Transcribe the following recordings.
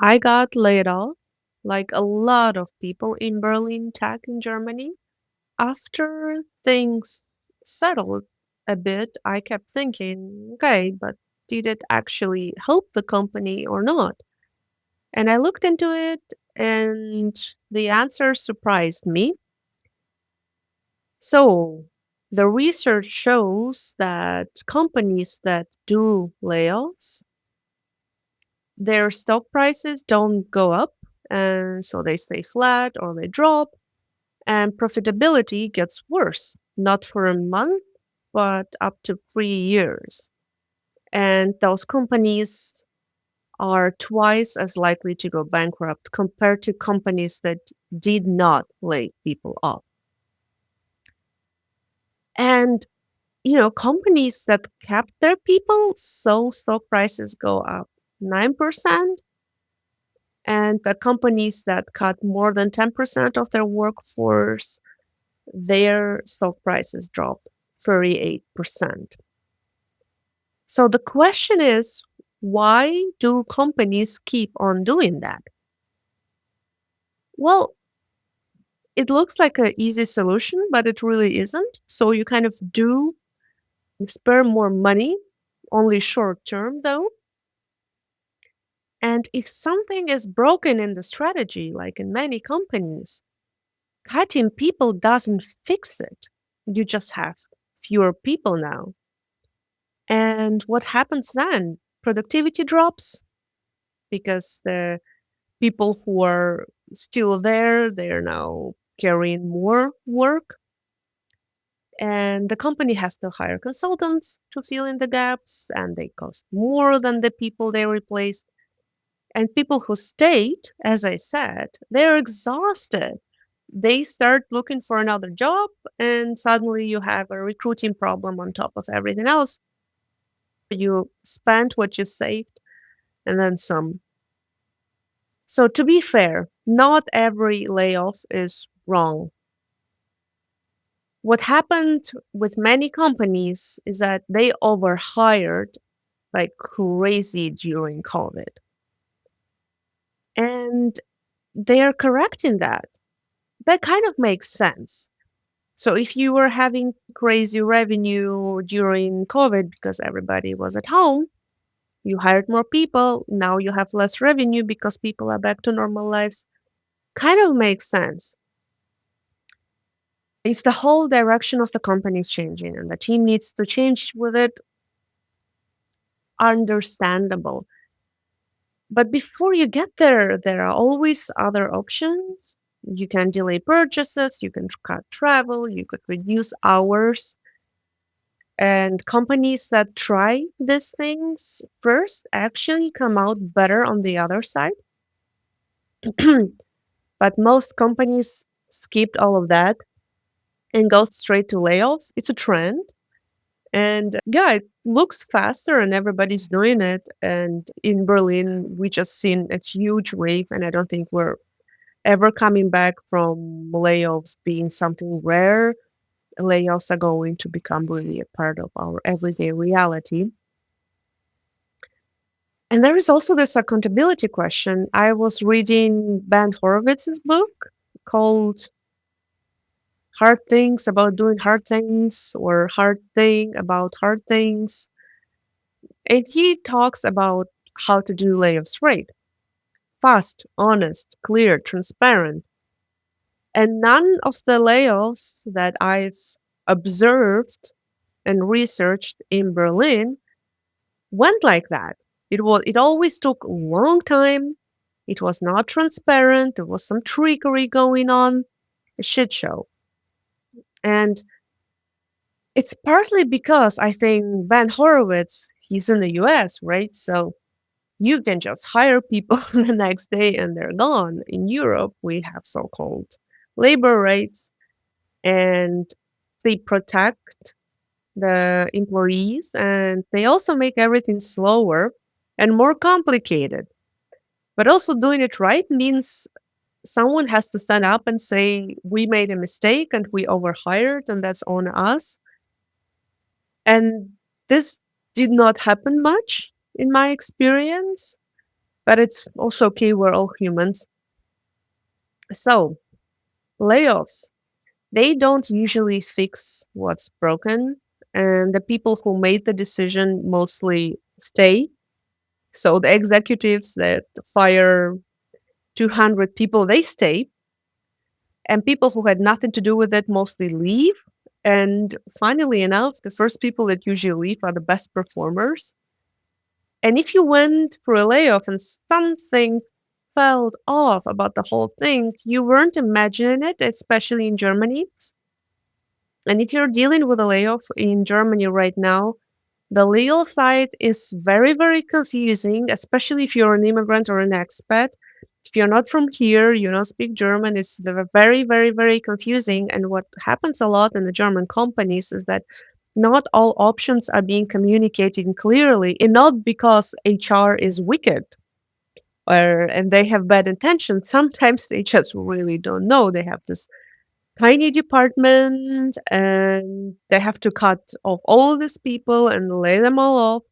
I got laid off, like a lot of people in Berlin tech in Germany. After things settled a bit, I kept thinking, okay, but did it actually help the company or not? And I looked into it, and the answer surprised me. So, the research shows that companies that do layoffs, their stock prices don't go up, and so they stay flat or they drop, and profitability gets worse, not for a month, but up to 3 years. And those companies are twice as likely to go bankrupt compared to companies that did not lay people off. And, companies that kept their people saw stock prices go up 9%, and the companies that cut more than 10% of their workforce, their stock prices dropped 38%. So the question is, why do companies keep on doing that? Well, it looks like an easy solution, but it really isn't. So you kind of do spare more money, only short term though. And if something is broken in the strategy, like in many companies, cutting people doesn't fix it. You just have fewer people now. And what happens then? Productivity drops because the people who are still there, they're now carrying more work. And the company has to hire consultants to fill in the gaps, and they cost more than the people they replaced. And people who stayed, as I said, they're exhausted. They start looking for another job, and suddenly you have a recruiting problem on top of everything else. You spent what you saved and then some. So, to be fair, not every layoff is wrong. What happened with many companies is that they overhired like crazy during COVID. And they're correcting that. That kind of makes sense. So if you were having crazy revenue during COVID because everybody was at home, you hired more people, now you have less revenue because people are back to normal lives. Kind of makes sense. If the whole direction of the company is changing and the team needs to change with it, understandable. But before you get there, there are always other options. You can delay purchases, you can cut travel, you could reduce hours. And companies that try these things first actually come out better on the other side. But most companies skipped all of that and go straight to layoffs. It's a trend. And yeah, it looks faster and everybody's doing it. And in Berlin, we just seen a huge wave. And I don't think we're ever coming back from layoffs being something rare. Layoffs are going to become really a part of our everyday reality. And there is also this accountability question. I was reading Ben Horowitz's book called Hard Things About Doing Hard Things or Hard Thing About Hard Things. And he talks about how to do layoffs right. Fast, honest, clear, transparent. And none of the layoffs that I've observed and researched in Berlin went like that. It always took a long time. It was not transparent. There was some trickery going on. A shit show. And it's partly because I think Ben Horowitz, he's in the US, right? So you can just hire people the next day and they're gone. In Europe, we have so called labor rights and they protect the employees and they also make everything slower and more complicated. But also doing it right means someone has to stand up and say, we made a mistake and we overhired and that's on us. And this did not happen much in my experience. but it's also okay. We're all humans. So, layoffs, they don't usually fix what's broken, and the people who made the decision mostly stay. So, the executives that fire 200 people, they stay, and people who had nothing to do with it mostly leave. And funnily enough, the first people that usually leave are the best performers. And if you went for a layoff and something felt off about the whole thing, you weren't imagining it, especially in Germany. And if you're dealing with a layoff in Germany right now, the legal side is very, very confusing, especially if you're an immigrant or an expat. If you're not from here, you don't speak German, it's very, very, very confusing. And what happens a lot in the German companies is that not all options are being communicated clearly, and not because HR is wicked or and they have bad intentions. Sometimes they just really don't know. They have this tiny department and they have to cut off all these people and lay them all off,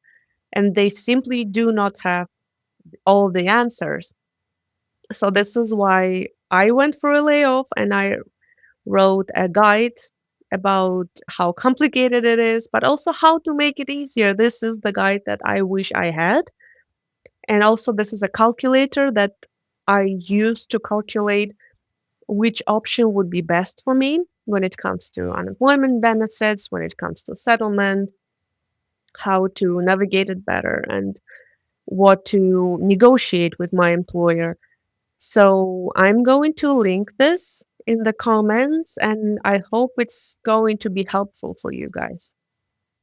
and they simply do not have all the answers. So this is why I went for a layoff and I wrote a guide about how complicated it is, but also how to make it easier. This is the guide that I wish I had. And also, this is a calculator that I use to calculate which option would be best for me when it comes to unemployment benefits, when it comes to settlement, how to navigate it better, and what to negotiate with my employer. So I'm going to link this in the comments, and I hope it's going to be helpful for you guys.